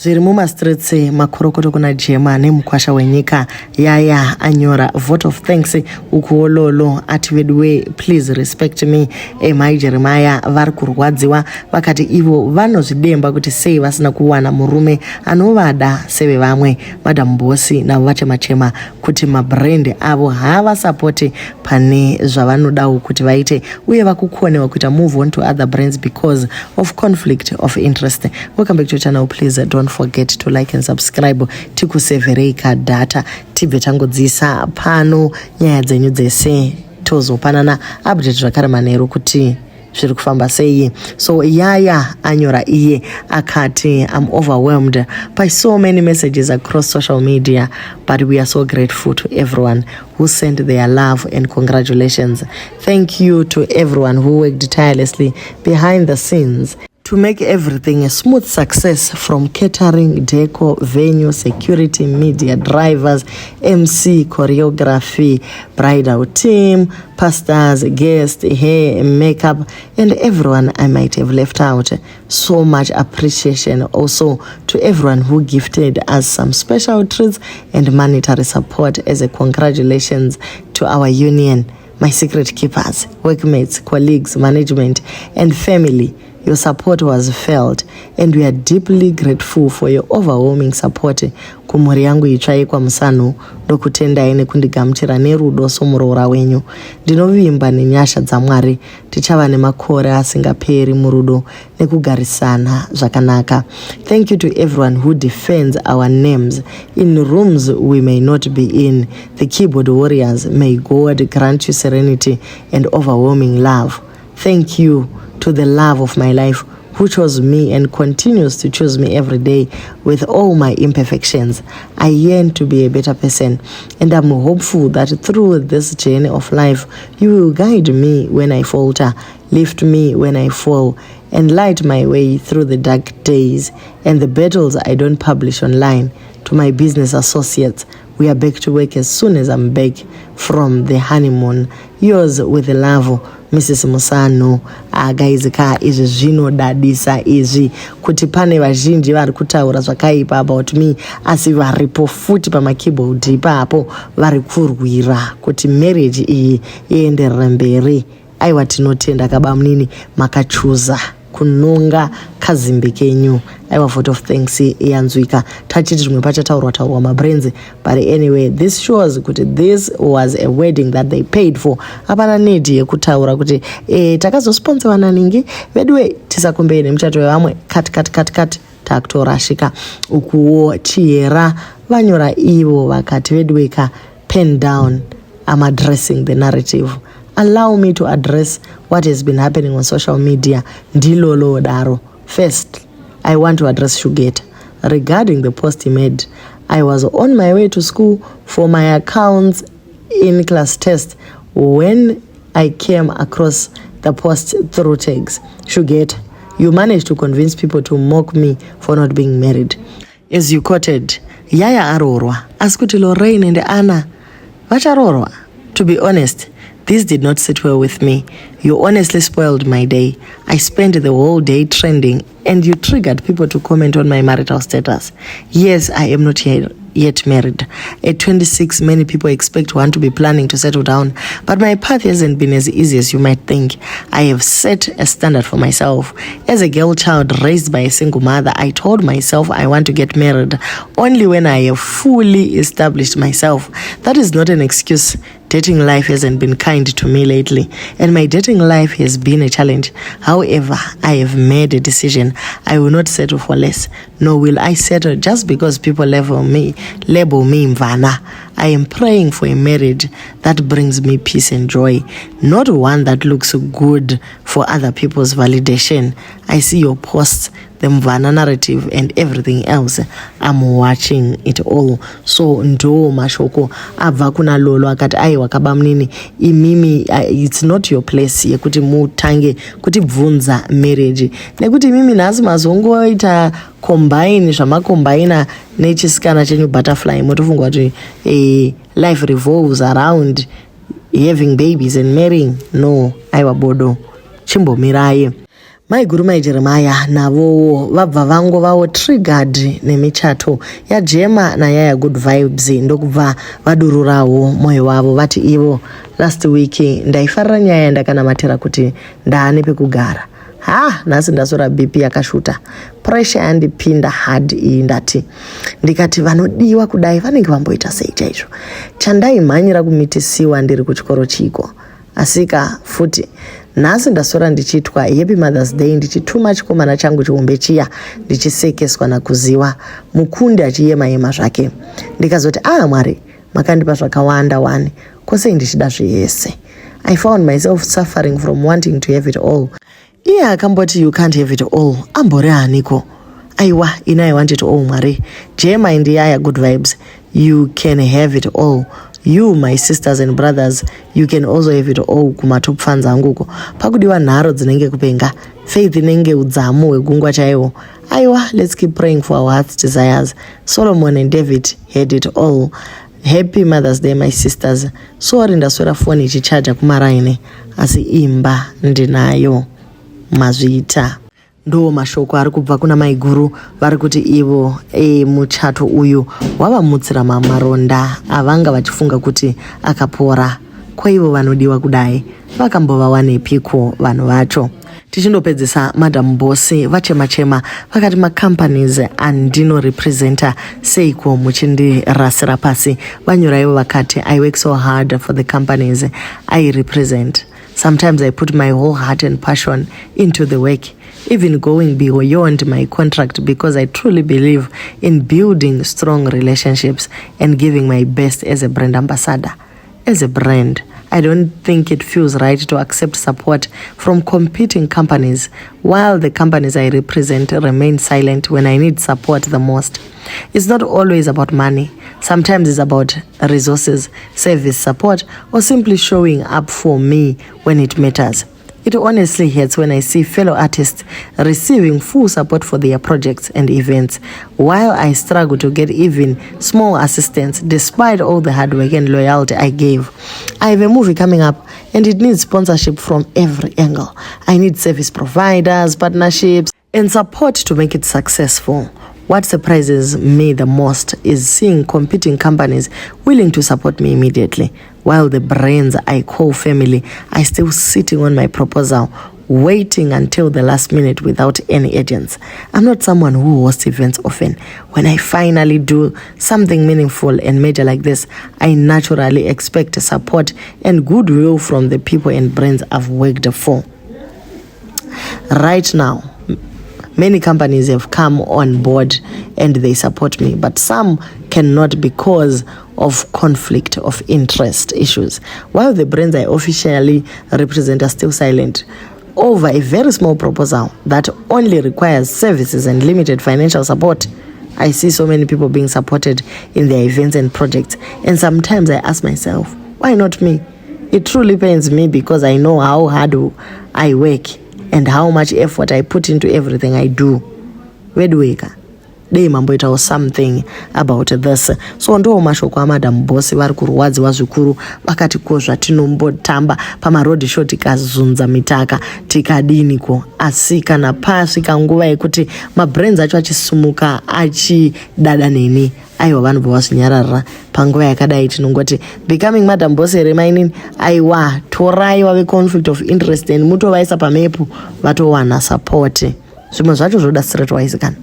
Zviri mumastreets makorokoto kuna jema nemukwasha wenyika Yaya anyora vote of thanks ukuololo ati wedwe please respect me Mai Jeremiah vari kurwadziwa vakati ivo vanozvidemba kuti sei vasina kuwana murume anovada sevevamwe Madam Bosi navo vachema kuti mabrand avo havasapoti pane zvavanodawo kuti vaite uye vakukonewa kuita move on to other brands because of conflict of interest. Welcome back to your channel. Please don't forget to like and subscribe. Tikusevereka data tibve tangodzisa pano nyaya dzenyu dzese tozopanana update zvakare manheru kuti zviri kufamba sei. So Yaya anyora iye akati I'm overwhelmed by so many messages across social media, but we are so grateful to everyone who sent their love and congratulations. Thank you to everyone who worked tirelessly behind the scenes to make everything a smooth success, from catering, decor, venue, security, media, drivers, MC, choreography, bridal team, pastors, guests, hair, makeup, and everyone I might have left out. So much appreciation also to everyone who gifted us some special treats and monetary support as a congratulations to our union, my secret keepers, workmates, colleagues, management, and family. Your support was felt, and we are deeply grateful for your overwhelming support. Kumhuri yangu itsvaikwa musano ndokutendai nekundigamuchira nerudo somuroora wenyu. Ndinovimba nenyasha dzaMwari tichava nemakore asingaperi murudo nekugarisana zvakanaka. Thank you to everyone who defends our names in rooms we may not be in. The keyboard warriors, may God grant you serenity and overwhelming love. Thank you to the love of my life, who chose me and continues to choose me every day with all my imperfections. I yearn to be a better person, and I'm hopeful that through this journey of life, you will guide me when I falter, lift me when I fall, and light my way through the dark days and the battles I don't publish online. To my business associates, we are back to work as soon as I'm back from the honeymoon. Yours with love, Mrs. Musano. Guys, izvi zvinodadisa izvi kuti pane vazhinji vari kutaura zvakaipa about me asi varipo futi pamakeyboard ipapo vari kurwira kuti marriage iyi ienderere mberi. Aiwa tinotenda kabamunini makachuza kunonga kazimbe kenyu. Aiwa vote of thanks yanzwika tachiti zvimwe pachataurwa mabrands, but anyway this shows kuti this was a wedding that they paid for. Hapana need yekutaura kuti takazosponsor naningi vedwe tisakumbei nemuchato wevamwe cut takutorashika ukuwo chiera vanyora ivo vakati vedweka pen down. I'm addressing the narrative. Allow me to address what has been happening on social media. Ndilolo daro. First, I want to address Shugeta regarding the post he made. I was on my way to school for my accounts in class test when I came across the post through tags. Shugeta, you managed to convince people to mock me for not being married. As you quoted, Yaya arorwa, askuti Lorraine and Anna vacharorwa. To be honest, this did not sit well with me. You honestly spoiled my day. I spent the whole day trending, and you triggered people to comment on my marital status. Yes, I am not yet married. At 26, many people expect one to be planning to settle down, but my path hasn't been as easy as you might think. I have set a standard for myself. As a girl child raised by a single mother, I told myself I want to get married only when I have fully established myself. That is not an excuse. Dating life hasn't been kind to me lately, and my dating life has been a challenge. However, I have made a decision. I will not settle for less, nor will I settle just because people label me mvana. I am praying for a marriage that brings me peace and joy, not one that looks good for other people's validation. I see your posts, the mvana narrative, and everything else. I'm watching it all. So ndo mashoko abva kuna lolo akati aiwa kabamunini imimi it's not your place yekuti mutange kuti bvunza marriage nekuti mimi nhasi mazongoita combine zvamacombina nechisikana chenyu butterfly motofunga kuti life revolves around having babies and marrying. No, aiwa bodo chimbomirai. maiguru maIjeremiah navo vabva vangovawo triggered nemichato yaJema naYaya Good Vibes ndokubva vadururawo moyo wavo vati ivo last week ndaifarira nyaya ndakanamatira kuti ndaane pekugara. Nhasi ndasora BP yakashuta, pressure yandipinda hard iyi ndati ndikati vanodiwa kudai vanenge vamboita sei chaizvo. Chandaimhanyira kumitisiwa ndiri kuchikoro chiko. Asika futi nhasi ndasora ndichitwa Happy Mother's Day ndichituma chikomana changu chiumbe chiya ndichisekeswa nakuziwa mukunde achiyema zvake. Ndikazoti Mwari makandipa zvakawanda wani kwose ndichida zvese. I found myself suffering from wanting to have it all. Iye akamboti you can't have it all. Ambore aniko. Aiwa, I want it all Mwari. Jema and Yaya Good Vibes, you can have it all. You, my sisters and brothers, you can also have it all kumatop fans anguko. Pakudiwa nharo dzinenge kupenga. Faith inenge udzamu wegungwa chaiwo. Aiwa, let's keep praying for our heart's desires. Solomon and David had it all. Happy Mother's Day, my sisters. Sorry ndaswera phone ichichaja kumaraine. Asi imba ndinayo. Mazvita. Ndo mashoko ari kubva kuna maiguru vari kuti ivo muchato uyu wavamutsira maronda avanga vachifunga kuti akapora. Kwaivo vanodiwa kudai vakambova wanepiko vanhu vacho. Tichindopedzisa Madam Boss vachema vakati macompanies andino representa seiko muchindirasira pasi. Vanyora ivo vakati I work so hard for the companies I represent. Sometimes I put my whole heart and passion into the work, even going beyond my contract because I truly believe in building strong relationships and giving my best as a brand ambassador. As a brand, I don't think it feels right to accept support from competing companies while the companies I represent remain silent when I need support the most. It's not always about money. Sometimes it's about resources, service support, or simply showing up for me when it matters. It honestly hurts when I see fellow artists receiving full support for their projects and events, while I struggle to get even small assistance despite all the hard work and loyalty I gave. I have a movie coming up and it needs sponsorship from every angle. I need service providers, partnerships, and support to make it successful. What surprises me the most is seeing competing companies willing to support me immediately, while the brands I call family are still sitting on my proposal, waiting until the last minute without any agents. I'm not someone who hosts events often. When I finally do something meaningful and major like this, I naturally expect support and goodwill from the people and brands I've worked for. Right now, many companies have come on board and they support me, but some cannot because of conflict of interest issues. While the brands I officially represent are still silent over a very small proposal that only requires services and limited financial support, I see so many people being supported in their events and projects. And sometimes I ask myself, why not me? It truly pains me because I know how hard I work and how much effort I put into everything I do. Wedweka. Dei mamboitawo something about this. So ndo mashoko aMadam Boss vari kurwadziwa zvikuru vakati ko zvatinombotamba pamaroad show tikazunza mitaka tikadiniko asi kana pasvika nguva yekuti mabrands acho achisumuka achidada neni aiwa vanhu vavazvinyarara panguva yakadai tinongoti becoming Madam Boss remaining aiwa torai wave conflict of interest and mutovaisa pamepo vatowana support. Zvimwe zvacho zvoda straight wise kana